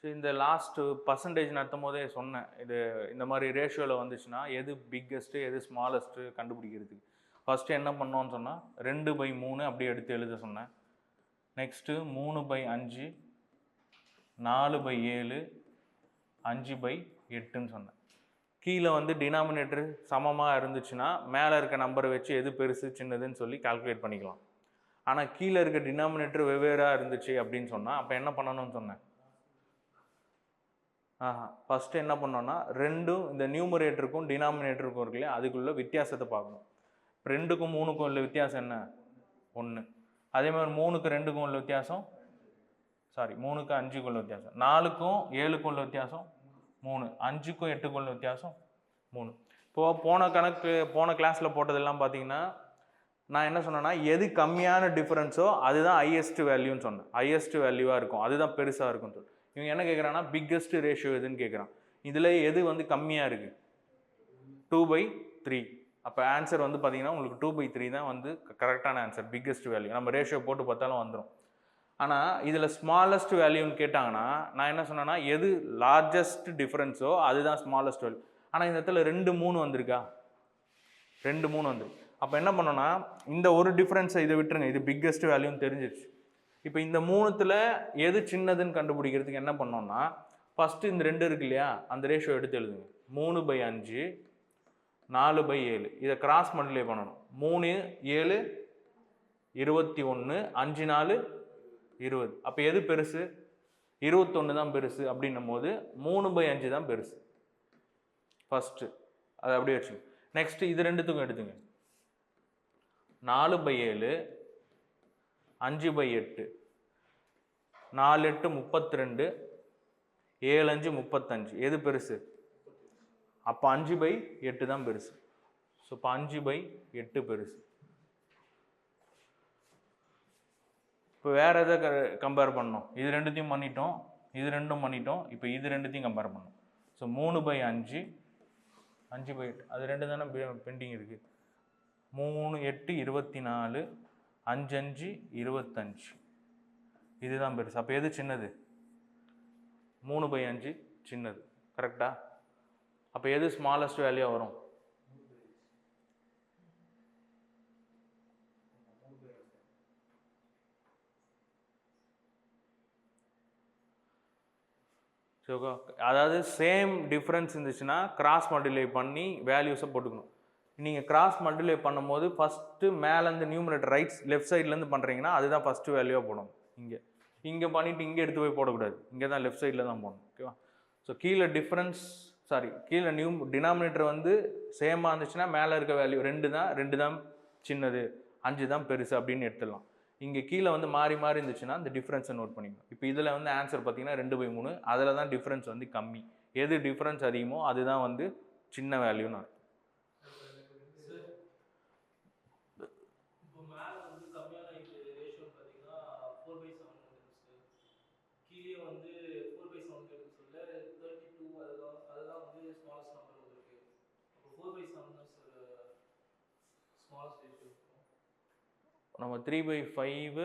So இந்த last percentage நடத்தும் போதே சொன்னேன், இது இந்த மாதிரி ரேஷியோவில் வந்துச்சுன்னா எது பிக்கெஸ்ட்டு எது ஸ்மாலஸ்ட்டு கண்டுபிடிக்கிறதுக்கு. ஃபஸ்ட்டு என்ன பண்ணோன்னு சொன்னால் 2/3 அப்படியே எடுத்து எழுத சொன்னேன். நெக்ஸ்ட்டு 3/5, 4/7, 5/8ன்னு சொன்னேன். கீழே வந்து டினாமினேட்டர் சமமாக இருந்துச்சுன்னா மேலே இருக்க நம்பரை வச்சு எது பெருசு சின்னதுன்னு சொல்லி கால்குலேட் பண்ணிக்கலாம். ஆனால் கீழே இருக்க டினாமினேட்டர் வெவ்வேறாக இருந்துச்சு அப்படின்னு சொன்னால் அப்போ என்ன பண்ணணும்னு சொன்னேன். ஃபஸ்ட்டு என்ன பண்ணோன்னா ரெண்டும் இந்த நியூமரேட்டருக்கும் டினாமினேட்டருக்கும் இருக்கு இல்லையா, அதுக்குள்ள வித்தியாசத்தை பார்க்கணும். 2க்கும் 3க்கும் உள்ள வித்தியாசம் என்ன? 1. அதே மாதிரி 3க்கு 2க்கும் உள்ள வித்தியாசம் 3க்கு 5க்கும் உள்ள வித்தியாசம், 4க்கும் 7க்கும் உள்ள வித்தியாசம் 3, 5க்கும் 8க்கும் உள்ள வித்தியாசம் 3. இப்போது போன கிளாஸில் போட்டதெல்லாம் பார்த்தீங்கன்னா நான் என்ன சொன்னேன்னா எது கம்மியான டிஃப்ரென்ஸோ அதுதான் ஹையஸ்ட் வேல்யூன்னு சொன்னேன். ஹையஸ்ட் வேல்யூவாக இருக்கும், அதுதான் பெருசாக இருக்கும்னு சொல்லி. இவங்க என்ன கேட்குறாங்கன்னா பிக்கெஸ்ட் ரேஷியோ எதுன்னு கேட்குறான். இதில் எது வந்து கம்மியாக இருக்குது? 2/3. அப்போ ஆன்சர் வந்து பார்த்தீங்கன்னா உங்களுக்கு 2/3 தான் வந்து கரெக்டான ஆன்சர், பிக்கெஸ்ட் வேல்யூ. நம்ம ரேஷியோ போட்டு பார்த்தாலும் வந்துடும். ஆனால் இதில் ஸ்மாலஸ்ட் வேல்யூன்னு கேட்டாங்கன்னா நான் என்ன சொன்னேன்னா எது லார்ஜஸ்ட் டிஃப்ரென்ஸோ அதுதான் ஸ்மாலஸ்ட் வேல்யூ. ஆனால் இந்த இடத்துல 2, 3 வந்திருக்கா? 2, 3 வந்துருக்கு. அப்போ என்ன பண்ணோன்னா இந்த ஒரு டிஃப்ரென்ஸை இதை விட்டுருங்க, இது பிக்கெஸ்ட் வேல்யூன்னு தெரிஞ்சிருச்சு. இப்போ இந்த 3த்தில் எது சின்னதுன்னு கண்டுபிடிக்கிறதுக்கு என்ன பண்ணோம்னா ஃபஸ்ட்டு இந்த 2 இருக்கு இல்லையா, அந்த ரேஷியோ எடுத்து எழுதுங்க. 3/5, 4/7. இதை கிராஸ் மல்டிப்ளை பண்ணணும். 3, 7, 21, 5, 4, 20. அப்போ எது பெருசு? 21 தான் பெருசு. அப்படின்னும் போது 3/5 தான் பெருசு ஃபஸ்ட்டு. அதை அப்படியே வச்சுங்க. நெக்ஸ்ட்டு இது ரெண்டுத்துக்கும் எடுத்துங்க. 4/7, 5/8, 4 8 32, 7 5 35. எது பெருசு? அப்போ 5/8 தான் பெருசு. ஸோ இப்போ 5/8 பெருசு. இப்போ வேறு எதை கம்பேர் பண்ணோம்? இது ரெண்டுத்தையும் பண்ணிட்டோம், இது ரெண்டும் பண்ணிட்டோம். இப்போ இது ரெண்டுத்தையும் கம்பேர் பண்ணோம். ஸோ 3/5, 5/8, அது ரெண்டு தானே பெண்டிங் இருக்குது. 3 8 24, 5 5 25. இதுதான் பெருசு. அப்போ எது சின்னது? 3/5 சின்னது. கரெக்டா? அப்போ எது ஸ்மாலஸ்ட் வேல்யூவாக வரும்? அதாவது சேம் டிஃப்ரென்ஸ் இருந்துச்சுன்னா கிராஸ் மல்டிப்ளை பண்ணி வேல்யூஸை போட்டுக்கணும். நீங்கள் கிராஸ் மல்டிப்ளை பண்ணும்போது ஃபஸ்ட்டு மேலேருந்து நியூமரேட்டர் லெஃப்ட் சைட்லேருந்து பண்ணுறீங்கன்னா அதுதான் ஃபஸ்ட்டு வேல்யூவாக போடணும். இங்கே பண்ணிவிட்டு இங்கே எடுத்து போய் போடக்கூடாது, இங்கே தான் லெஃப்ட் சைடில் தான் போடணும். ஓகேவா? ஸோ கீழே கீழே டினாமினேட்டர் வந்து சேமாக இருந்துச்சுன்னா மேலே இருக்க வேல்யூ 2 தான் சின்னது, 5 தான் பெருசு அப்படின்னு எடுத்துடலாம். இங்கே கீழே வந்து மாறி மாறி இருந்துச்சுன்னா இந்த டிஃப்ரென்ஸை நோட் பண்ணிக்கணும். இப்போ இதில் வந்து ஆன்சர் பார்த்தீங்கன்னா 2/3. அதில் தான் டிஃப்ரென்ஸ் வந்து கம்மி. எது டிஃப்ரென்ஸ் அதிகமோ அதுதான் வந்து சின்ன வேல்யூன்னு அர்த்தம். நம்ம 3/5.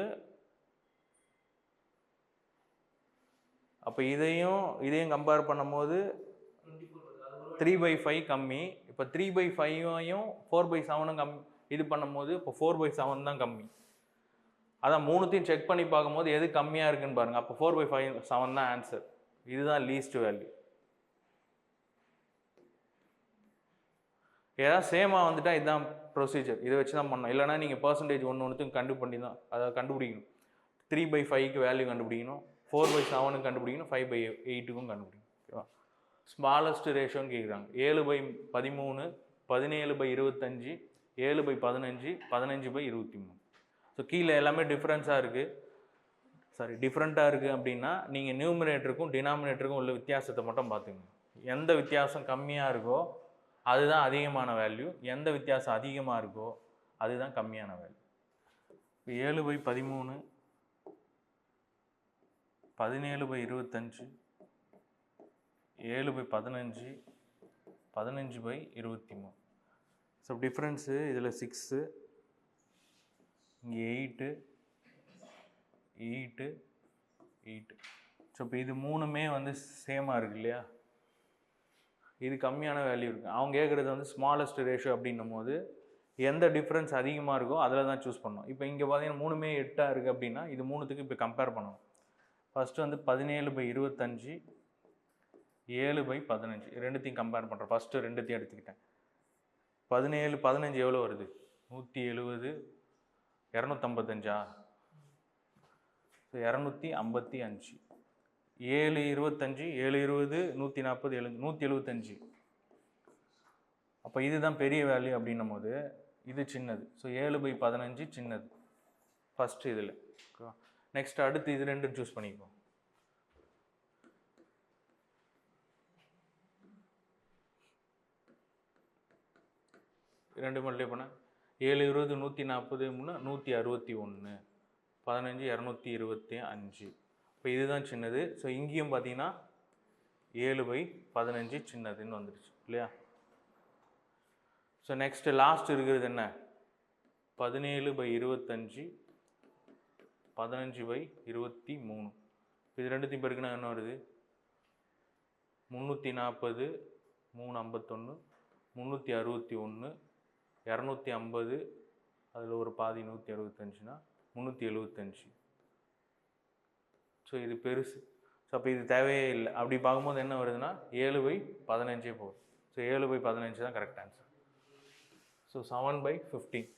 அப்போ இதையும் கம்பேர் பண்ணும்போது 3/5 கம்மி. இப்போ 3/5ஐயும் 4/7 கம்மி இது பண்ணும்போது இப்போ 4/7 தான் கம்மி. அதான் மூணுத்தையும் செக் பண்ணி பார்க்கும்போது எது கம்மியாக இருக்குன்னு பாருங்கள். அப்போ 4/7 தான் ஆன்சர். இதுதான் லீஸ்ட் வேல்யூ. ஏதாவது சேமாக வந்துட்டால் இதுதான் ப்ரொசீஜர், இதை வச்சு தான் பண்ணணும். இல்லைனா நீங்கள் பர்சன்டேஜ் ஒன்றுத்துக்கும் கண்டுபிடிக்கணும். 3/5க்கு வேல்யூ கண்டுபிடிக்கணும், 4/7க்கு கண்டுபிடிக்கணும், 5/8க்கும் கண்டுபிடிக்கணும். ஓகேவா? ஸ்மாலஸ்ட் ரேஷியோன்னு கேட்குறாங்க. 7/13, 17/25, 7/15, 15/23. ஸோ கீழே எல்லாமே டிஃப்ரெண்ட்டாக இருக்குது அப்படின்னா நீங்கள் நியூமரேட்டருக்கும் டினாமினேட்டருக்கும் உள்ள வித்தியாசத்தை மட்டும் பார்த்துக்கணும். எந்த வித்தியாசம் கம்மியாக இருக்கோ அதுதான் அதிகமான வேல்யூ, எந்த வித்தியாசம் அதிகமாக இருக்கோ அதுதான் கம்மியான வேல்யூ. 7/13, 17/25, 7/15, 15/23. ஸோ டிஃப்ரென்ஸு இதில் 6, இங்கே 8, 8, 8. ஸோ இப்போ இது மூணுமே வந்து சேமாக இருக்கு இல்லையா, இது கம்மியான வேல்யூ இருக்குது. அவங்க கேட்குறது வந்து ஸ்மாலஸ்ட் ரேஷியோ அப்படின்னும் போது எந்த டிஃப்ரென்ஸ் அதிகமாக இருக்கோ அதில் தான் சூஸ் பண்ணணும். இப்போ இங்கே பார்த்தீங்கன்னா மூணுமே 8 இருக்குது அப்படின்னா இது மூணுத்துக்கு இப்போ கம்பேர் பண்ணணும். ஃபஸ்ட்டு வந்து 17/25 7/15 ரெண்டுத்தையும் கம்பேர் பண்ணுறேன். ஃபஸ்ட்டு ரெண்டுத்தையும் எடுத்துக்கிட்டேன். 17 15 எவ்வளோ வருது? 170 255 ஸோ 255. 7/25 7/20 140 175. அப்போ இதுதான் பெரிய வேல்யூ அப்படின்னும் போது இது சின்னது. ஸோ 7/15 சின்னது ஃபஸ்ட்டு இதில். ஓகேவா? நெக்ஸ்ட் அடுத்து இது ரெண்டும் சூஸ் பண்ணிப்போம். ரெண்டு மல்டிப்ளை பண்ண 7/20 140 161 15 225. இப்போ இதுதான் சின்னது. ஸோ இங்கேயும் பார்த்தீங்கன்னா 7/15 சின்னதுன்னு வந்துடுச்சு இல்லையா. ஸோ நெக்ஸ்ட் லாஸ்ட் இருக்கிறது என்ன? 17/25 15/23. இது ரெண்டுத்தையும் பெருக்குனா என்ன வருது? 340 351 361 250 அதில் ஒரு பாதி 165னா 375. ஸோ இது பெருசு. ஸோ அப்போ இது தேவையே இல்லை. அப்படி பார்க்கும்போது என்ன வருதுன்னா 7/15 போகுது. ஸோ 7/15 தான் கரெக்ட் ஆன்சர். ஸோ 7/15.